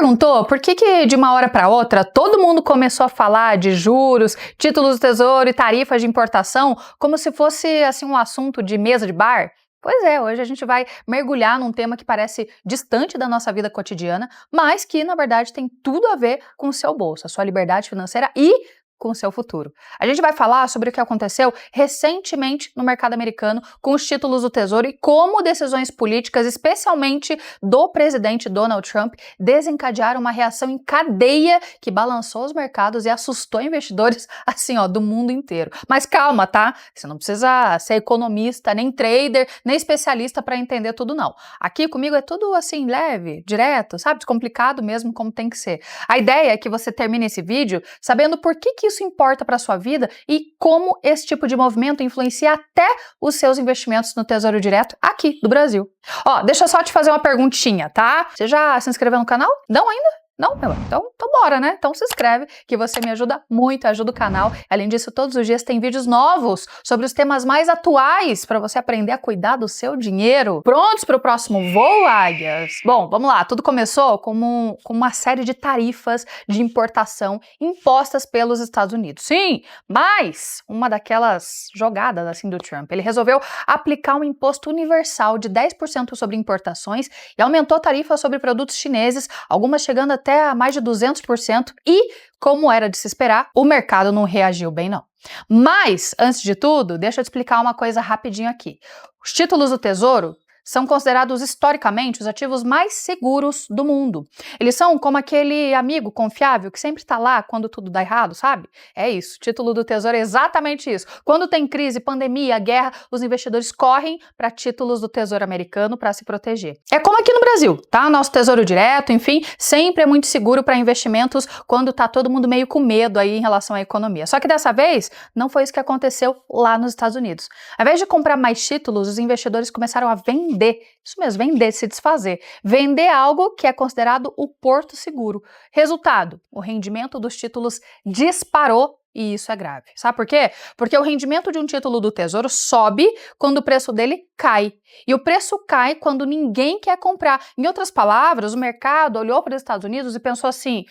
perguntou por que de uma hora para outra todo mundo começou a falar de juros, títulos do Tesouro e tarifas de importação como se fosse assim um assunto de mesa de bar? Pois é, hoje a gente vai mergulhar num tema que parece distante da nossa vida cotidiana, mas que na verdade tem tudo a ver com o seu bolso, a sua liberdade financeira e com o seu futuro. A gente vai falar sobre o que aconteceu recentemente no mercado americano com os títulos do Tesouro e como decisões políticas, especialmente do presidente Donald Trump, desencadearam uma reação em cadeia que balançou os mercados e assustou investidores assim, ó, do mundo inteiro. Mas calma, tá? Você não precisa ser economista, nem trader, nem especialista para entender tudo não. Aqui comigo é tudo assim leve, direto, sabe? Descomplicado mesmo como tem que ser. A ideia é que você termine esse vídeo sabendo por que isso importa para a sua vida e como esse tipo de movimento influencia até os seus investimentos no Tesouro Direto aqui do Brasil. Ó, deixa eu só te fazer uma perguntinha, tá? Você já se inscreveu no canal? Não ainda? Não? Então bora, né? Então se inscreve que você me ajuda muito, ajuda o canal. Além disso, todos os dias tem vídeos novos sobre os temas mais atuais para você aprender a cuidar do seu dinheiro. Prontos para o próximo voo, águias? Bom, vamos lá. Tudo começou com uma série de tarifas de importação impostas pelos Estados Unidos. Sim, mas uma daquelas jogadas assim do Trump, ele resolveu aplicar um imposto universal de 10% sobre importações e aumentou tarifas sobre produtos chineses, algumas chegando até a mais de 200% e, como era de se esperar, o mercado não reagiu bem não. Mas, antes de tudo, deixa eu te explicar uma coisa rapidinho aqui. Os títulos do Tesouro são considerados historicamente os ativos mais seguros do mundo. Eles são como aquele amigo confiável que sempre está lá quando tudo dá errado, sabe? É isso, título do Tesouro é exatamente isso. Quando tem crise, pandemia, guerra, os investidores correm para títulos do Tesouro americano para se proteger. É como aqui no Brasil, tá? Nosso Tesouro Direto, enfim, sempre é muito seguro para investimentos quando tá todo mundo meio com medo aí em relação à economia. Só que dessa vez, não foi isso que aconteceu lá nos Estados Unidos. Ao invés de comprar mais títulos, os investidores começaram a vender. Isso mesmo, vender, se desfazer. Vender algo que é considerado o porto seguro. Resultado, o rendimento dos títulos disparou e isso é grave. Sabe por quê? Porque o rendimento de um título do Tesouro sobe quando o preço dele cai. E o preço cai quando ninguém quer comprar. Em outras palavras, o mercado olhou para os Estados Unidos e pensou assim,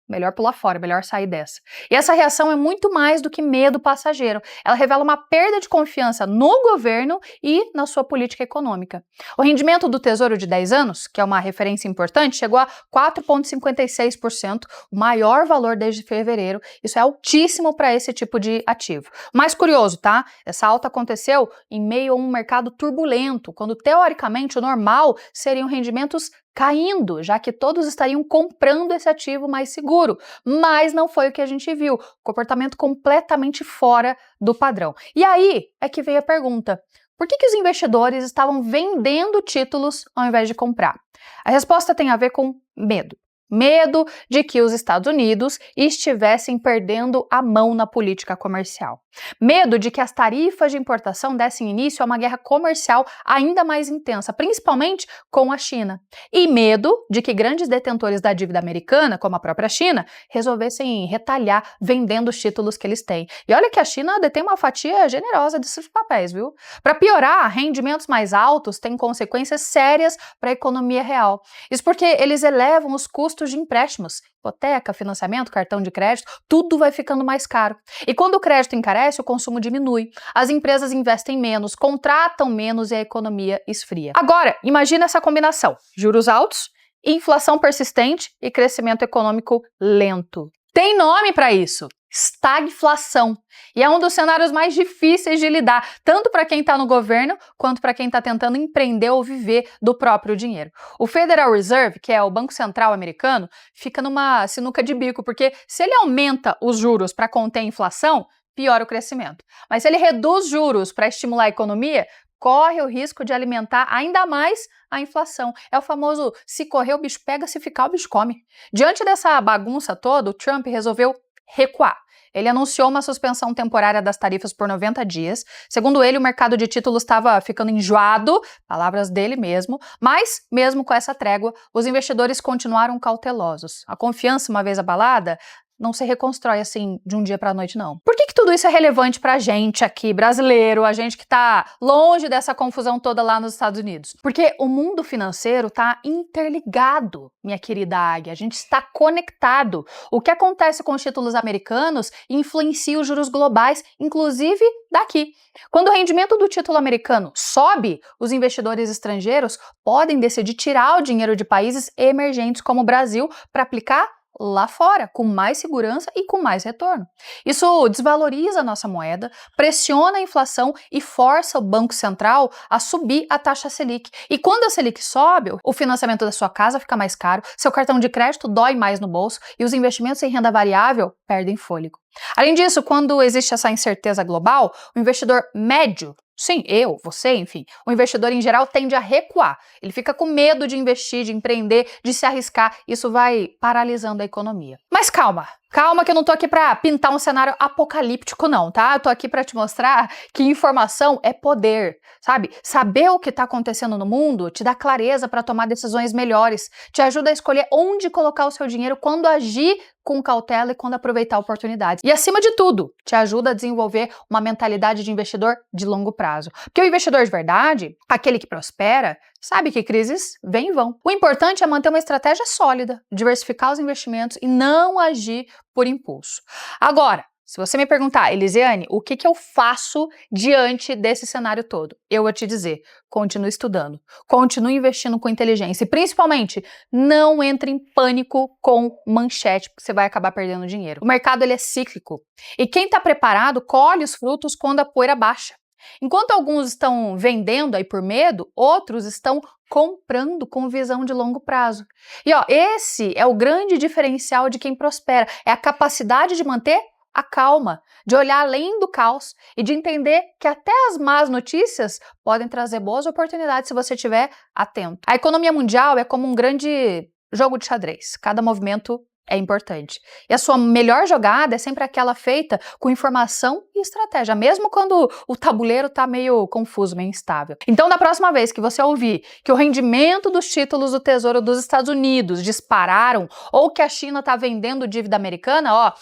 melhor pular fora, melhor sair dessa. E essa reação é muito mais do que medo passageiro. Ela revela uma perda de confiança no governo e na sua política econômica. O rendimento do Tesouro de 10 anos, que é uma referência importante, chegou a 4,56%, o maior valor desde fevereiro. Isso é altíssimo para esse tipo de ativo. Mais curioso, tá? Essa alta aconteceu em meio a um mercado turbulento, quando teoricamente o normal seriam rendimentos caindo, já que todos estariam comprando esse ativo mais seguro, mas não foi o que a gente viu, comportamento completamente fora do padrão. E aí é que veio a pergunta, por que os investidores estavam vendendo títulos ao invés de comprar? A resposta tem a ver com medo. Medo de que os Estados Unidos estivessem perdendo a mão na política comercial. Medo de que as tarifas de importação dessem início a uma guerra comercial ainda mais intensa, principalmente com a China. E medo de que grandes detentores da dívida americana, como a própria China, resolvessem retalhar vendendo os títulos que eles têm. E olha que a China detém uma fatia generosa desses papéis, viu? Para piorar, rendimentos mais altos têm consequências sérias para a economia real. Isso porque eles elevam os custos de empréstimos, hipoteca, financiamento, cartão de crédito, tudo vai ficando mais caro. E quando o crédito encarece, o consumo diminui, as empresas investem menos, contratam menos e a economia esfria. Agora, imagina essa combinação, juros altos, inflação persistente e crescimento econômico lento. Tem nome para isso, estagflação. E é um dos cenários mais difíceis de lidar, tanto para quem está no governo, quanto para quem está tentando empreender ou viver do próprio dinheiro. O Federal Reserve, que é o Banco Central americano, fica numa sinuca de bico, porque se ele aumenta os juros para conter a inflação, piora o crescimento. Mas se ele reduz juros para estimular a economia, corre o risco de alimentar ainda mais a inflação. É o famoso se correr o bicho pega, se ficar o bicho come. Diante dessa bagunça toda, o Trump resolveu recuar. Ele anunciou uma suspensão temporária das tarifas por 90 dias. Segundo ele, o mercado de títulos estava ficando enjoado, palavras dele mesmo, mas, mesmo com essa trégua, os investidores continuaram cautelosos. A confiança, uma vez abalada, não se reconstrói assim de um dia para a noite, não. Por que tudo isso é relevante pra gente aqui, brasileiro, a gente que tá longe dessa confusão toda lá nos Estados Unidos? Porque o mundo financeiro tá interligado, minha querida Águia, a gente está conectado. O que acontece com os títulos americanos influencia os juros globais, inclusive daqui. Quando o rendimento do título americano sobe, os investidores estrangeiros podem decidir tirar o dinheiro de países emergentes como o Brasil para aplicar lá fora, com mais segurança e com mais retorno. Isso desvaloriza a nossa moeda, pressiona a inflação e força o Banco Central a subir a taxa Selic. E quando a Selic sobe, o financiamento da sua casa fica mais caro, seu cartão de crédito dói mais no bolso e os investimentos em renda variável perdem fôlego. Além disso, quando existe essa incerteza global, o investidor médio, sim, eu, você, enfim, o investidor em geral tende a recuar. Ele fica com medo de investir, de empreender, de se arriscar. Isso vai paralisando a economia. Mas calma, calma que eu não tô aqui pra pintar um cenário apocalíptico não, tá? Eu tô aqui pra te mostrar que informação é poder, sabe? Saber o que tá acontecendo no mundo te dá clareza para tomar decisões melhores, te ajuda a escolher onde colocar o seu dinheiro, quando agir com cautela e quando aproveitar oportunidades. E acima de tudo, te ajuda a desenvolver uma mentalidade de investidor de longo prazo. Porque o investidor de verdade, aquele que prospera, sabe que crises vêm e vão. O importante é manter uma estratégia sólida, diversificar os investimentos e não agir por impulso. Agora, se você me perguntar, Elisiane, o que eu faço diante desse cenário todo? Eu vou te dizer, continue estudando, continue investindo com inteligência e principalmente não entre em pânico com manchete, porque você vai acabar perdendo dinheiro. O mercado ele é cíclico e quem está preparado colhe os frutos quando a poeira baixa. Enquanto alguns estão vendendo aí por medo, outros estão comprando com visão de longo prazo. E ó, esse é o grande diferencial de quem prospera, é a capacidade de manter a calma, de olhar além do caos e de entender que até as más notícias podem trazer boas oportunidades se você estiver atento. A economia mundial é como um grande jogo de xadrez, cada movimento é importante. E a sua melhor jogada é sempre aquela feita com informação e estratégia, mesmo quando o tabuleiro está meio confuso, meio instável. Então, da próxima vez que você ouvir que o rendimento dos títulos do Tesouro dos Estados Unidos dispararam ou que a China está vendendo dívida americana, ó,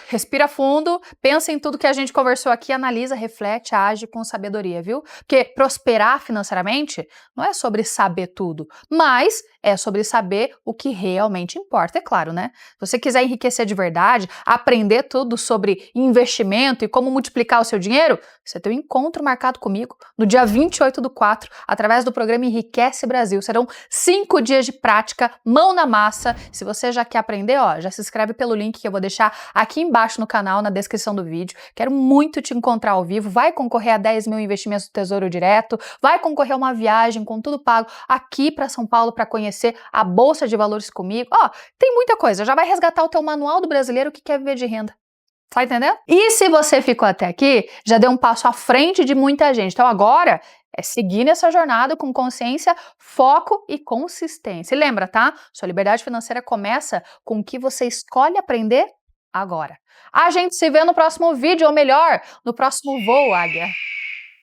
respira fundo, pensa em tudo que a gente conversou aqui, analisa, reflete, age com sabedoria, viu? Porque prosperar financeiramente não é sobre saber tudo, mas é sobre saber o que realmente importa, é claro, né? Se você quiser enriquecer de verdade, aprender tudo sobre investimento e como multiplicar o seu dinheiro, você tem um encontro marcado comigo no dia 28/4, através do programa Enriquece Brasil. Serão 5 dias de prática, mão na massa. Se você já quer aprender, ó, já se inscreve pelo link que eu vou deixar aqui embaixo no canal, na descrição do vídeo. Quero muito te encontrar ao vivo. Vai concorrer a 10 mil investimentos do Tesouro Direto, vai concorrer a uma viagem com tudo pago aqui para São Paulo para conhecer a Bolsa de Valores comigo. Ó, tem muita coisa. Já vai resgatar o teu manual do brasileiro que quer viver de renda. Tá entendendo? E se você ficou até aqui, já deu um passo à frente de muita gente. Então agora é seguir nessa jornada com consciência, foco e consistência. E lembra, tá? Sua liberdade financeira começa com o que você escolhe aprender agora. A gente se vê no próximo vídeo, ou melhor, no próximo voo, Águia.